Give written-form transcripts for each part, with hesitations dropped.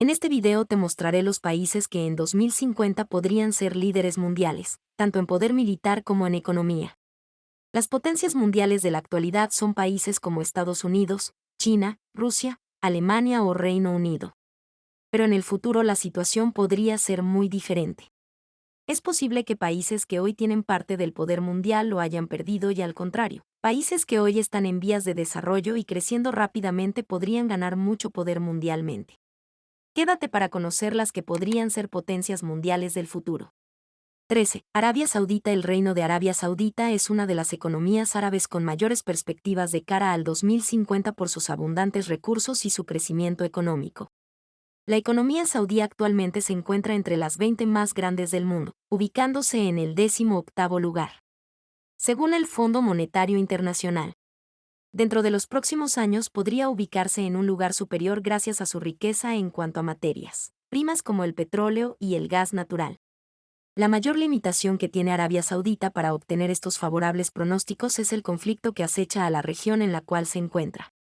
En este video te mostraré los países que en 2050 podrían ser líderes mundiales, tanto en poder militar como en economía. Las potencias mundiales de la actualidad son países como Estados Unidos, China, Rusia, Alemania o Reino Unido. Pero en el futuro la situación podría ser muy diferente. Es posible que países que hoy tienen parte del poder mundial lo hayan perdido y al contrario, países que hoy están en vías de desarrollo y creciendo rápidamente podrían ganar mucho poder mundialmente. Quédate para conocer las que podrían ser potencias mundiales del futuro. 13. Arabia Saudita. El Reino de Arabia Saudita es una de las economías árabes con mayores perspectivas de cara al 2050 por sus abundantes recursos y su crecimiento económico. La economía saudí actualmente se encuentra entre las 20 más grandes del mundo, ubicándose en el 18º lugar. Según el Fondo Monetario Internacional, dentro de los próximos años podría ubicarse en un lugar superior gracias a su riqueza en cuanto a materias primas como el petróleo y el gas natural. La mayor limitación que tiene Arabia Saudita para obtener estos favorables pronósticos es el conflicto que acecha a la región en la cual se encuentra.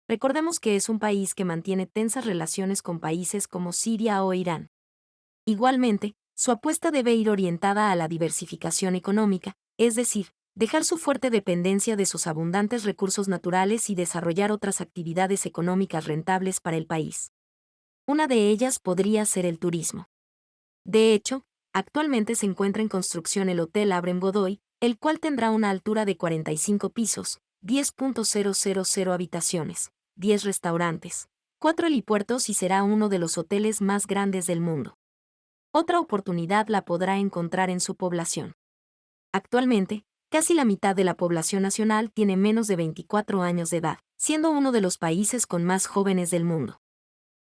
Recordemos que es un país que mantiene tensas relaciones con países como Siria o Irán. Igualmente, su apuesta debe ir orientada a la diversificación económica, es decir, dejar su fuerte dependencia de sus abundantes recursos naturales y desarrollar otras actividades económicas rentables para el país. Una de ellas podría ser el turismo. De hecho, actualmente se encuentra en construcción el Hotel Abrem Godoy, el cual tendrá una altura de 45 pisos, 10.000 habitaciones, 10 restaurantes, 4 helipuertos y será uno de los hoteles más grandes del mundo. Otra oportunidad la podrá encontrar en su población. Actualmente, casi la mitad de la población nacional tiene menos de 24 años de edad, siendo uno de los países con más jóvenes del mundo.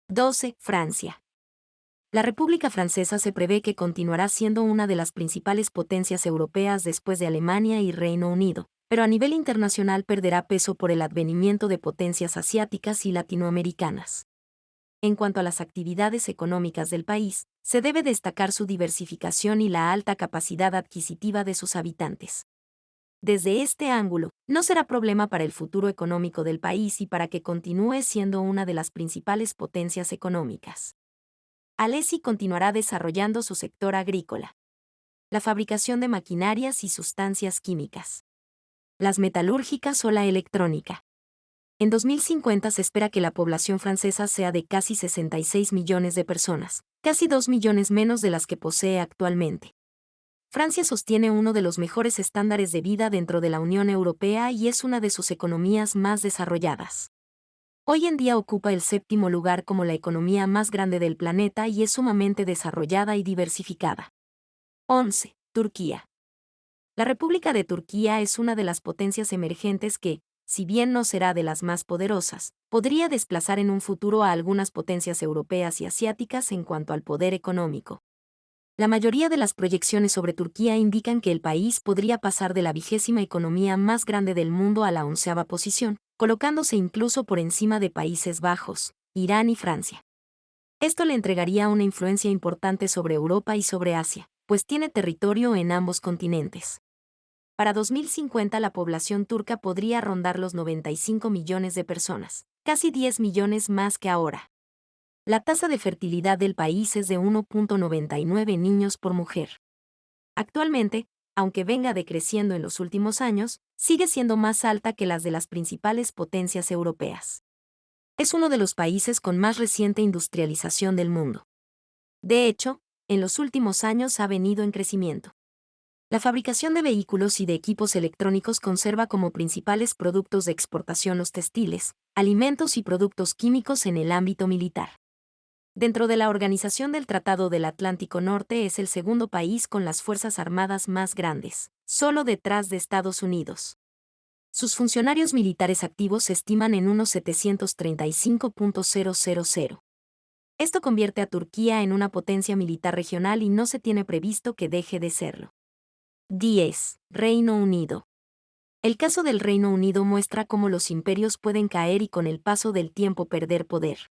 12. Francia. La República Francesa se prevé que continuará siendo una de las principales potencias europeas después de Alemania y Reino Unido, pero a nivel internacional perderá peso por el advenimiento de potencias asiáticas y latinoamericanas. En cuanto a las actividades económicas del país, se debe destacar su diversificación y la alta capacidad adquisitiva de sus habitantes. Desde este ángulo, no será problema para el futuro económico del país y para que continúe siendo una de las principales potencias económicas. Alesi continuará desarrollando su sector agrícola, la fabricación de maquinarias y sustancias químicas, las metalúrgicas o la electrónica. En 2050 se espera que la población francesa sea de casi 66 millones de personas, casi 2 millones menos de las que posee actualmente. Francia sostiene uno de los mejores estándares de vida dentro de la Unión Europea y es una de sus economías más desarrolladas. Hoy en día ocupa el 7º lugar como la economía más grande del planeta y es sumamente desarrollada y diversificada. 11. Turquía. La República de Turquía es una de las potencias emergentes que, si bien no será de las más poderosas, podría desplazar en un futuro a algunas potencias europeas y asiáticas en cuanto al poder económico. La mayoría de las proyecciones sobre Turquía indican que el país podría pasar de la 20ª economía más grande del mundo a la 11ª posición, colocándose incluso por encima de Países Bajos, Irán y Francia. Esto le entregaría una influencia importante sobre Europa y sobre Asia, pues tiene territorio en ambos continentes. Para 2050 la población turca podría rondar los 95 millones de personas, casi 10 millones más que ahora. La tasa de fertilidad del país es de 1.99 niños por mujer. Actualmente, aunque venga decreciendo en los últimos años, sigue siendo más alta que las de las principales potencias europeas. Es uno de los países con más reciente industrialización del mundo. De hecho, en los últimos años ha venido en crecimiento. La fabricación de vehículos y de equipos electrónicos conserva como principales productos de exportación los textiles, alimentos y productos químicos en el ámbito militar. Dentro de la Organización del Tratado del Atlántico Norte es el segundo país con las fuerzas armadas más grandes, solo detrás de Estados Unidos. Sus funcionarios militares activos se estiman en unos 735.000. Esto convierte a Turquía en una potencia militar regional y no se tiene previsto que deje de serlo. 10. Reino Unido. El caso del Reino Unido muestra cómo los imperios pueden caer y con el paso del tiempo perder poder.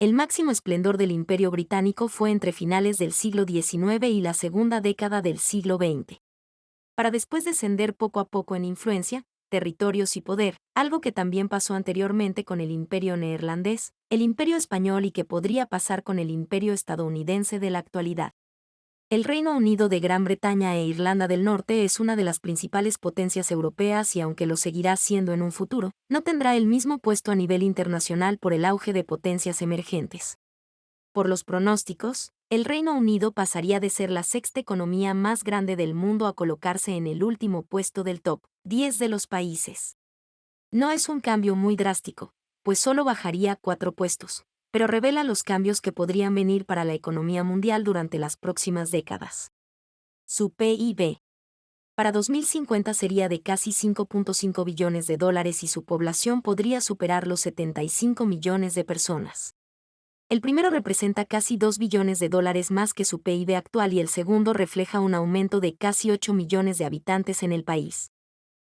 El máximo esplendor del Imperio Británico fue entre finales del siglo XIX y la segunda década del siglo XX. Para después descender poco a poco en influencia, territorios y poder, algo que también pasó anteriormente con el Imperio neerlandés, el Imperio español y que podría pasar con el Imperio estadounidense de la actualidad. El Reino Unido de Gran Bretaña e Irlanda del Norte es una de las principales potencias europeas y aunque lo seguirá siendo en un futuro, no tendrá el mismo puesto a nivel internacional por el auge de potencias emergentes. Por los pronósticos, el Reino Unido pasaría de ser la sexta economía más grande del mundo a colocarse en el último puesto del top 10 de los países. No es un cambio muy drástico, pues solo bajaría 4 puestos, pero revela los cambios que podrían venir para la economía mundial durante las próximas décadas. Su PIB. Para 2050 sería de casi 5.5 billones de dólares y su población podría superar los 75 millones de personas. El primero representa casi 2 billones de dólares más que su PIB actual y el segundo refleja un aumento de casi 8 millones de habitantes en el país.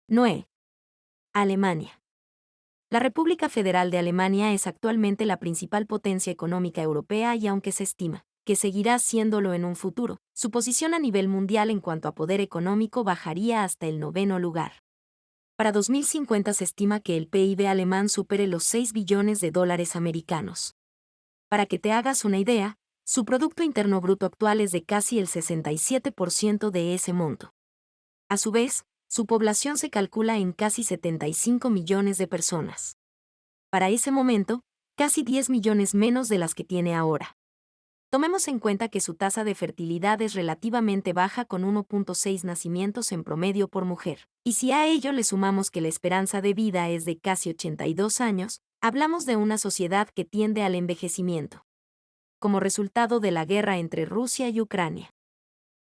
9. Alemania. La República Federal de Alemania es actualmente la principal potencia económica europea y aunque se estima que seguirá siéndolo en un futuro, su posición a nivel mundial en cuanto a poder económico bajaría hasta el 9º lugar. Para 2050 se estima que el PIB alemán supere los 6 billones de dólares americanos. Para que te hagas una idea, su Producto Interno Bruto actual es de casi el 67% de ese monto. A su vez, su población se calcula en casi 75 millones de personas. Para ese momento, casi 10 millones menos de las que tiene ahora. Tomemos en cuenta que su tasa de fertilidad es relativamente baja con 1.6 nacimientos en promedio por mujer, y si a ello le sumamos que la esperanza de vida es de casi 82 años, hablamos de una sociedad que tiende al envejecimiento. Como resultado de la guerra entre Rusia y Ucrania,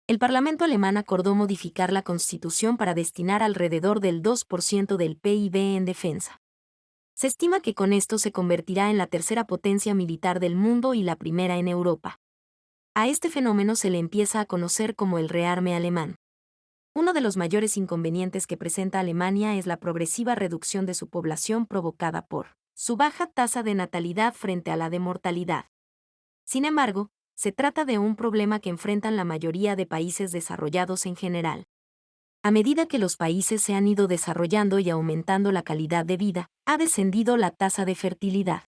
el Parlamento alemán acordó modificar la Constitución para destinar alrededor del 2% del PIB en defensa. Se estima que con esto se convertirá en la tercera potencia militar del mundo y la primera en Europa. A este fenómeno se le empieza a conocer como el rearme alemán. Uno de los mayores inconvenientes que presenta Alemania es la progresiva reducción de su población provocada por su baja tasa de natalidad frente a la de mortalidad. Sin embargo, se trata de un problema que enfrentan la mayoría de países desarrollados en general. A medida que los países se han ido desarrollando y aumentando la calidad de vida, ha descendido la tasa de fertilidad.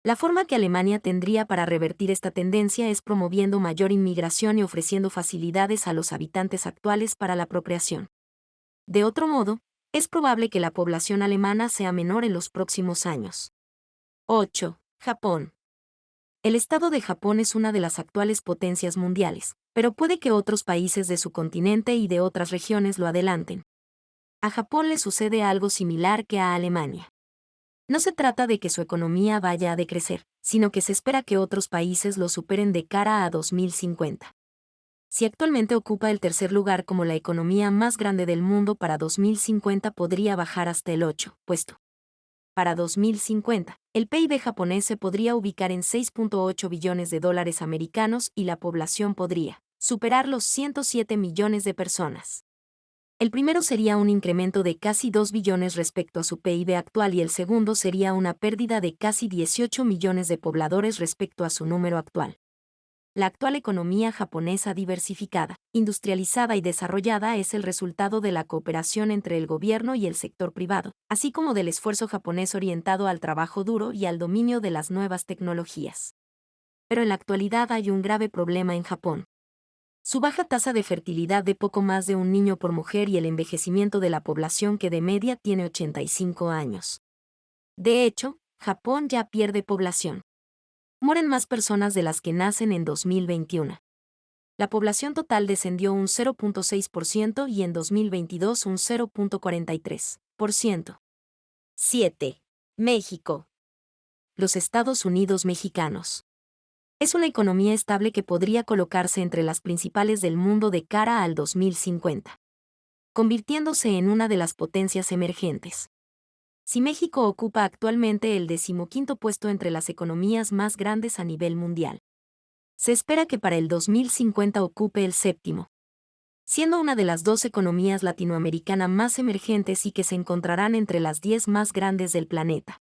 La forma que Alemania tendría para revertir esta tendencia es promoviendo mayor inmigración y ofreciendo facilidades a los habitantes actuales para la procreación. De otro modo, es probable que la población alemana sea menor en los próximos años. 8. Japón. El Estado de Japón es una de las actuales potencias mundiales, pero puede que otros países de su continente y de otras regiones lo adelanten. A Japón le sucede algo similar que a Alemania. No se trata de que su economía vaya a decrecer, sino que se espera que otros países lo superen de cara a 2050. Si actualmente ocupa el tercer lugar como la economía más grande del mundo, para 2050 podría bajar hasta el 8 puesto. Para 2050, el PIB japonés se podría ubicar en 6.8 billones de dólares americanos y la población podría superar los 107 millones de personas. El primero sería un incremento de casi 2 billones respecto a su PIB actual y el segundo sería una pérdida de casi 18 millones de pobladores respecto a su número actual. La actual economía japonesa diversificada, industrializada y desarrollada es el resultado de la cooperación entre el gobierno y el sector privado, así como del esfuerzo japonés orientado al trabajo duro y al dominio de las nuevas tecnologías. Pero en la actualidad hay un grave problema en Japón. Su baja tasa de fertilidad de poco más de un niño por mujer y el envejecimiento de la población que de media tiene 85 años. De hecho, Japón ya pierde población. Mueren más personas de las que nacen en 2021. La población total descendió un 0.6% y en 2022 un 0.43%. 7. México. Los Estados Unidos mexicanos. Es una economía estable que podría colocarse entre las principales del mundo de cara al 2050, convirtiéndose en una de las potencias emergentes. Si México ocupa actualmente el 15º puesto entre las economías más grandes a nivel mundial, se espera que para el 2050 ocupe el 7º, siendo una de las 2 economías latinoamericanas más emergentes y que se encontrarán entre las 10 más grandes del planeta.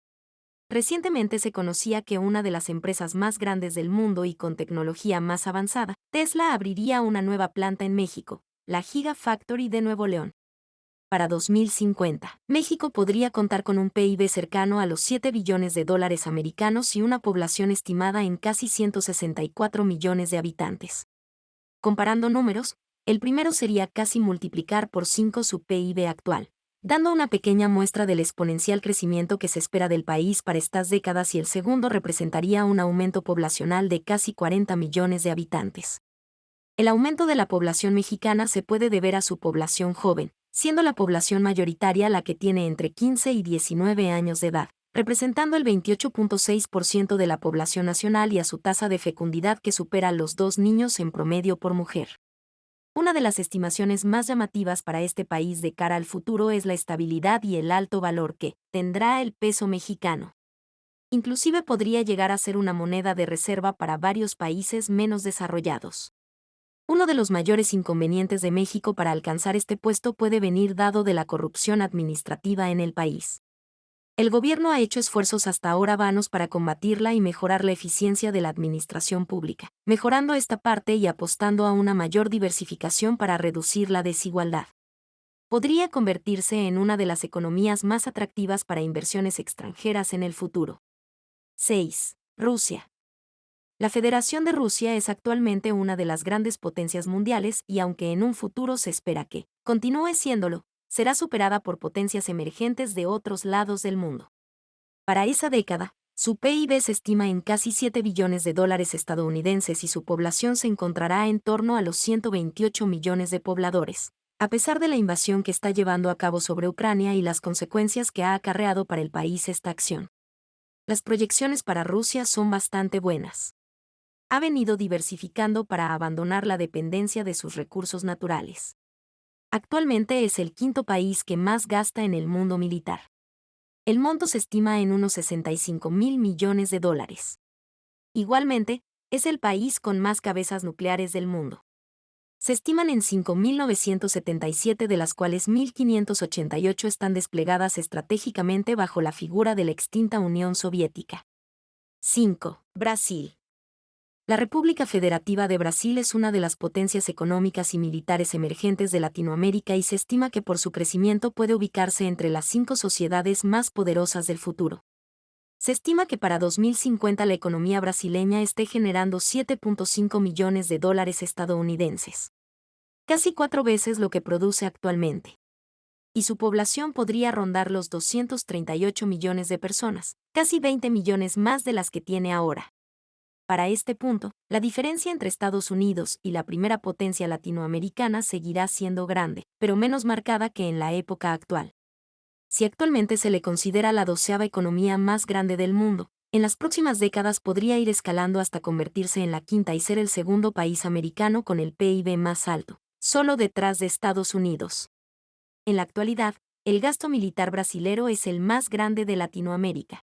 Recientemente se conocía que una de las empresas más grandes del mundo y con tecnología más avanzada, Tesla, abriría una nueva planta en México, la Gigafactory de Nuevo León. Para 2050, México podría contar con un PIB cercano a los 7 billones de dólares americanos y una población estimada en casi 164 millones de habitantes. Comparando números, el primero sería casi multiplicar por 5 su PIB actual, dando una pequeña muestra del exponencial crecimiento que se espera del país para estas décadas, y el segundo representaría un aumento poblacional de casi 40 millones de habitantes. El aumento de la población mexicana se puede deber a su población joven, siendo la población mayoritaria la que tiene entre 15 y 19 años de edad, representando el 28.6% de la población nacional, y a su tasa de fecundidad que supera los 2 niños en promedio por mujer. Una de las estimaciones más llamativas para este país de cara al futuro es la estabilidad y el alto valor que tendrá el peso mexicano. Inclusive podría llegar a ser una moneda de reserva para varios países menos desarrollados. Uno de los mayores inconvenientes de México para alcanzar este puesto puede venir dado de la corrupción administrativa en el país. El gobierno ha hecho esfuerzos hasta ahora vanos para combatirla y mejorar la eficiencia de la administración pública, mejorando esta parte y apostando a una mayor diversificación para reducir la desigualdad. Podría convertirse en una de las economías más atractivas para inversiones extranjeras en el futuro. 6. Rusia. La Federación de Rusia es actualmente una de las grandes potencias mundiales y, aunque en un futuro se espera que continúe siéndolo, será superada por potencias emergentes de otros lados del mundo. Para esa década, su PIB se estima en casi 7 billones de dólares estadounidenses y su población se encontrará en torno a los 128 millones de pobladores, a pesar de la invasión que está llevando a cabo sobre Ucrania y las consecuencias que ha acarreado para el país esta acción. Las proyecciones para Rusia son bastante buenas. Ha venido diversificando para abandonar la dependencia de sus recursos naturales. Actualmente es el quinto país que más gasta en el mundo militar. El monto se estima en unos 65.000 millones de dólares. Igualmente, es el país con más cabezas nucleares del mundo. Se estiman en 5.977, de las cuales 1.588 están desplegadas estratégicamente bajo la figura de la extinta Unión Soviética. 5. Brasil. La República Federativa de Brasil es una de las potencias económicas y militares emergentes de Latinoamérica y se estima que por su crecimiento puede ubicarse entre las 5 sociedades más poderosas del futuro. Se estima que para 2050 la economía brasileña esté generando 7.5 millones de dólares estadounidenses. Casi 4 veces lo que produce actualmente. Y su población podría rondar los 238 millones de personas, casi 20 millones más de las que tiene ahora. Para este punto, la diferencia entre Estados Unidos y la primera potencia latinoamericana seguirá siendo grande, pero menos marcada que en la época actual. Si actualmente se le considera la 12ª economía más grande del mundo, en las próximas décadas podría ir escalando hasta convertirse en la quinta y ser el segundo país americano con el PIB más alto, solo detrás de Estados Unidos. En la actualidad, el gasto militar brasilero es el más grande de Latinoamérica.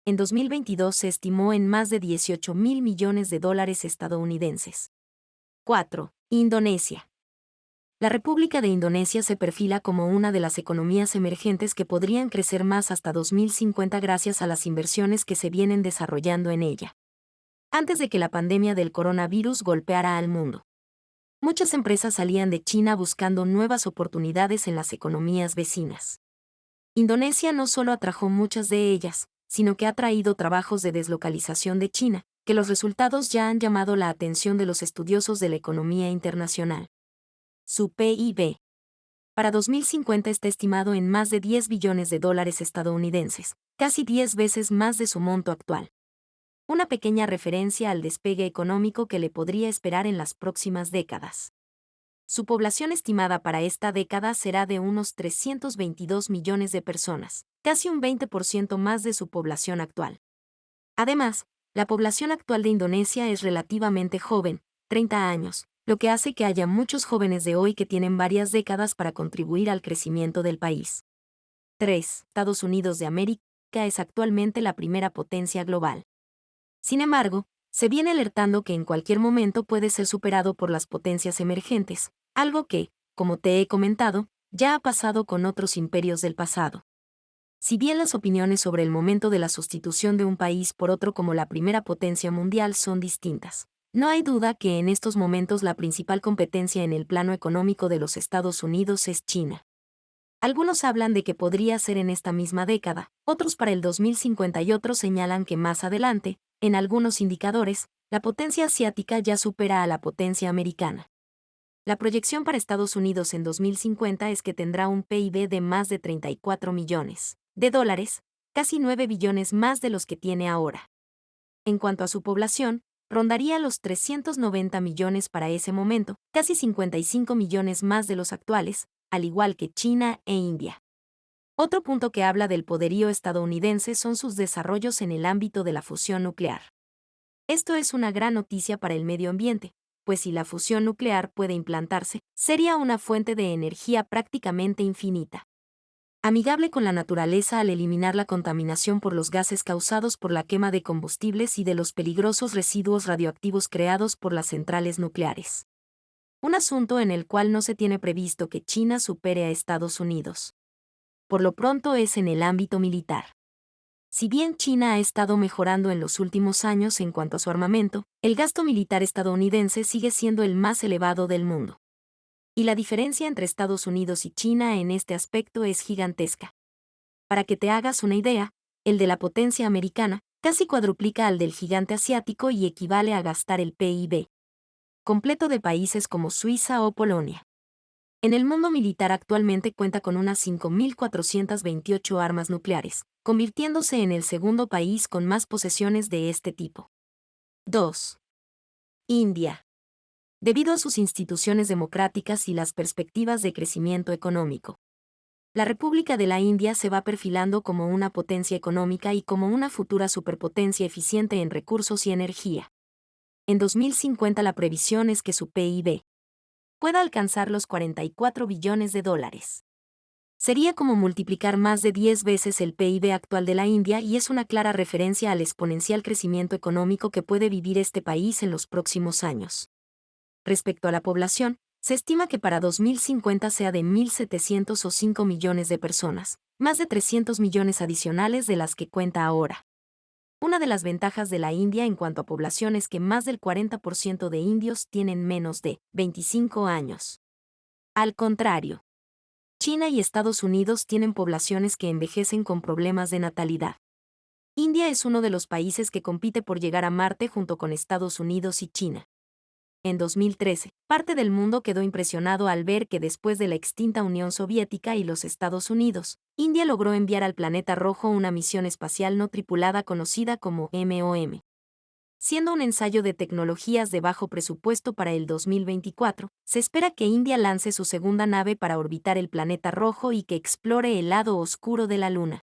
En 2022 se estimó en más de 18.000 millones de dólares estadounidenses. 4. Indonesia. La República de Indonesia se perfila como una de las economías emergentes que podrían crecer más hasta 2050 gracias a las inversiones que se vienen desarrollando en ella. Antes de que la pandemia del coronavirus golpeara al mundo, muchas empresas salían de China buscando nuevas oportunidades en las economías vecinas. Indonesia no solo atrajo muchas de ellas, sino que ha traído trabajos de deslocalización de China, que los resultados ya han llamado la atención de los estudiosos de la economía internacional. Su PIB para 2050 está estimado en más de 10 billones de dólares estadounidenses, casi 10 veces más de su monto actual. Una pequeña referencia al despegue económico que le podría esperar en las próximas décadas. Su población estimada para esta década será de unos 322 millones de personas, casi un 20% más de su población actual. Además, la población actual de Indonesia es relativamente joven, 30 años, lo que hace que haya muchos jóvenes de hoy que tienen varias décadas para contribuir al crecimiento del país. 3. Estados Unidos de América es actualmente la primera potencia global. Sin embargo, se viene alertando que en cualquier momento puede ser superado por las potencias emergentes, algo que, como te he comentado, ya ha pasado con otros imperios del pasado. Si bien las opiniones sobre el momento de la sustitución de un país por otro como la primera potencia mundial son distintas, no hay duda que en estos momentos la principal competencia en el plano económico de los Estados Unidos es China. Algunos hablan de que podría ser en esta misma década, otros para el 2050 y otros señalan que más adelante, en algunos indicadores, la potencia asiática ya supera a la potencia americana. La proyección para Estados Unidos en 2050 es que tendrá un PIB de más de 34 millones de dólares, casi 9 billones más de los que tiene ahora. En cuanto a su población, rondaría los 390 millones para ese momento, casi 55 millones más de los actuales, al igual que China e India. Otro punto que habla del poderío estadounidense son sus desarrollos en el ámbito de la fusión nuclear. Esto es una gran noticia para el medio ambiente, pues si la fusión nuclear puede implantarse, sería una fuente de energía prácticamente infinita. Amigable con la naturaleza al eliminar la contaminación por los gases causados por la quema de combustibles y de los peligrosos residuos radioactivos creados por las centrales nucleares. Un asunto en el cual no se tiene previsto que China supere a Estados Unidos. Por lo pronto es en el ámbito militar. Si bien China ha estado mejorando en los últimos años en cuanto a su armamento, el gasto militar estadounidense sigue siendo el más elevado del mundo. Y la diferencia entre Estados Unidos y China en este aspecto es gigantesca. Para que te hagas una idea, el de la potencia americana casi cuadruplica al del gigante asiático y equivale a gastar el PIB completo de países como Suiza o Polonia. En el mundo militar actualmente cuenta con unas 5.428 armas nucleares, convirtiéndose en el segundo país con más posesiones de este tipo. 2. India. Debido a sus instituciones democráticas y las perspectivas de crecimiento económico, la República de la India se va perfilando como una potencia económica y como una futura superpotencia eficiente en recursos y energía. En 2050 la previsión es que su PIB pueda alcanzar los 44 billones de dólares. Sería como multiplicar más de 10 veces el PIB actual de la India y es una clara referencia al exponencial crecimiento económico que puede vivir este país en los próximos años. Respecto a la población, se estima que para 2050 sea de 1.700 o 5 millones de personas, más de 300 millones adicionales de las que cuenta ahora. Una de las ventajas de la India en cuanto a población es que más del 40% de indios tienen menos de 25 años. Al contrario, China y Estados Unidos tienen poblaciones que envejecen con problemas de natalidad. India es uno de los países que compite por llegar a Marte junto con Estados Unidos y China. En 2013, parte del mundo quedó impresionado al ver que después de la extinta Unión Soviética y los Estados Unidos, India logró enviar al planeta rojo una misión espacial no tripulada conocida como MOM. Siendo un ensayo de tecnologías de bajo presupuesto para el 2024, se espera que India lance su segunda nave para orbitar el planeta rojo y que explore el lado oscuro de la Luna.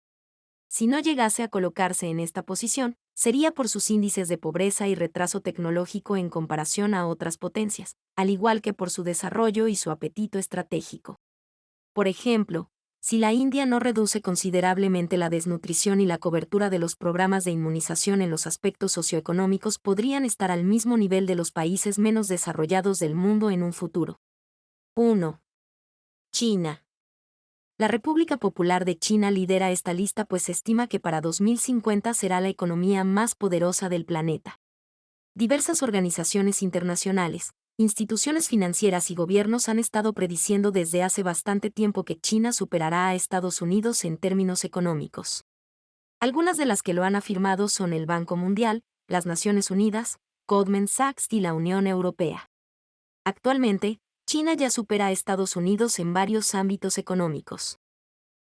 Si no llegase a colocarse en esta posición, sería por sus índices de pobreza y retraso tecnológico en comparación a otras potencias, al igual que por su desarrollo y su apetito estratégico. Por ejemplo, si la India no reduce considerablemente la desnutrición y la cobertura de los programas de inmunización en los aspectos socioeconómicos, podrían estar al mismo nivel de los países menos desarrollados del mundo en un futuro. 1. China. La República Popular de China lidera esta lista pues se estima que para 2050 será la economía más poderosa del planeta. Diversas organizaciones internacionales, instituciones financieras y gobiernos han estado prediciendo desde hace bastante tiempo que China superará a Estados Unidos en términos económicos. Algunas de las que lo han afirmado son el Banco Mundial, las Naciones Unidas, Goldman Sachs y la Unión Europea. Actualmente, China ya supera a Estados Unidos en varios ámbitos económicos.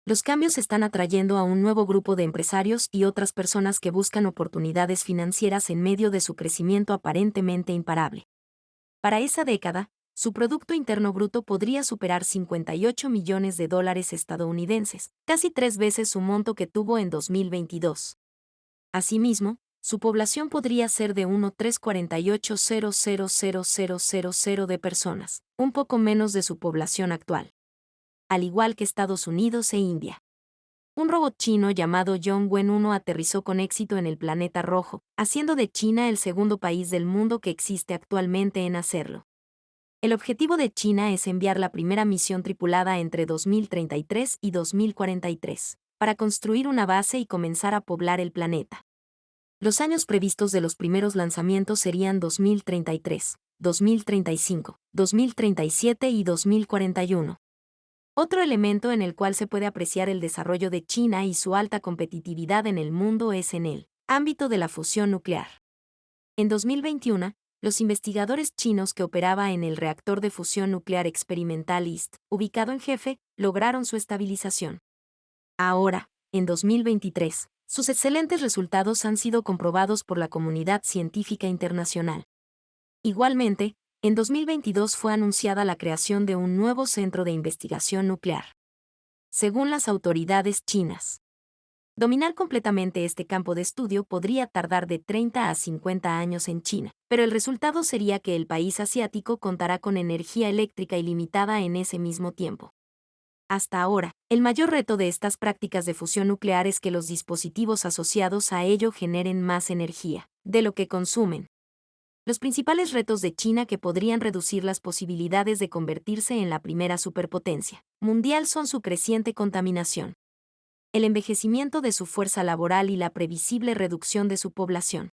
Los cambios están atrayendo a un nuevo grupo de empresarios y otras personas que buscan oportunidades financieras en medio de su crecimiento aparentemente imparable. Para esa década, su Producto Interno Bruto podría superar 58 millones de dólares estadounidenses, casi 3 veces su monto que tuvo en 2022. Asimismo, su población podría ser de 1,348,000,000 de personas, un poco menos de su población actual. Al igual que Estados Unidos e India. Un robot chino llamado Zhongwen-1 aterrizó con éxito en el planeta rojo, haciendo de China el segundo país del mundo que existe actualmente en hacerlo. El objetivo de China es enviar la primera misión tripulada entre 2033 y 2043, para construir una base y comenzar a poblar el planeta. Los años previstos de los primeros lanzamientos serían 2033, 2035, 2037 y 2041. Otro elemento en el cual se puede apreciar el desarrollo de China y su alta competitividad en el mundo es en el ámbito de la fusión nuclear. En 2021, los investigadores chinos que operaba en el reactor de fusión nuclear experimental IST, ubicado en Jefe, lograron su estabilización. Ahora, en 2023, sus excelentes resultados han sido comprobados por la comunidad científica internacional. Igualmente, en 2022 fue anunciada la creación de un nuevo centro de investigación nuclear. Según las autoridades chinas, dominar completamente este campo de estudio podría tardar de 30 a 50 años en China, pero el resultado sería que el país asiático contará con energía eléctrica ilimitada en ese mismo tiempo. Hasta ahora, el mayor reto de estas prácticas de fusión nuclear es que los dispositivos asociados a ello generen más energía de lo que consumen. Los principales retos de China que podrían reducir las posibilidades de convertirse en la primera superpotencia mundial son su creciente contaminación, el envejecimiento de su fuerza laboral y la previsible reducción de su población.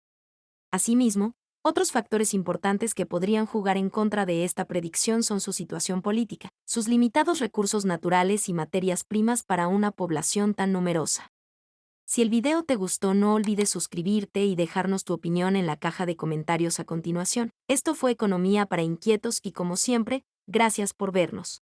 Asimismo, otros factores importantes que podrían jugar en contra de esta predicción son su situación política, sus limitados recursos naturales y materias primas para una población tan numerosa. Si el video te gustó, no olvides suscribirte y dejarnos tu opinión en la caja de comentarios a continuación. Esto fue Economía para Inquietos y como siempre, gracias por vernos.